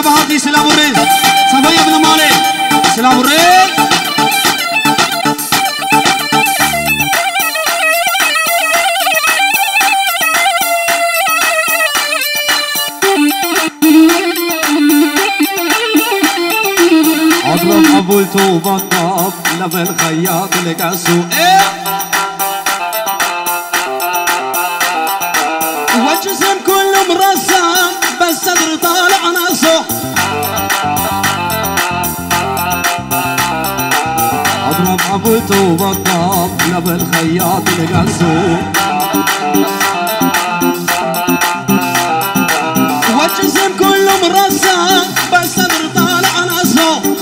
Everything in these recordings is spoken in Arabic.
بهادي سلام الريز صفية بن مالك سلام الريز اضرب ابو التوبه الطاب لف الخياط لقى السوق والجسم كله مرسم بس صدر طالع نصه اضرب ابو التوبه الطاب لف الخياط لقى السوق والجسم كله مرسم بس صدر طالع نصه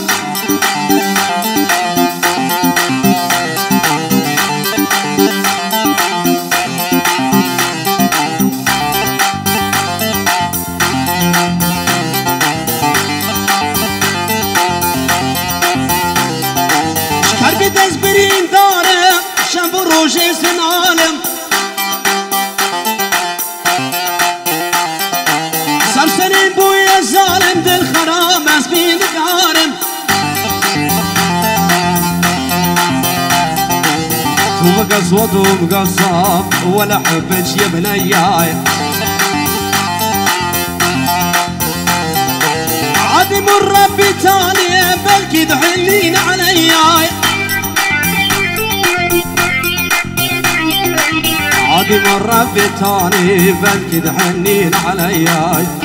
تزبرين دارم شنب روجي سنالم سرسنين بويا الظالم دل خرام اسبين دارم تو مقصود ومقصاب ولا حبج يا بنياي عادي من ربي تاني بلكي تحلين علياي عادي مرة بتاني بلكي تحنين علياي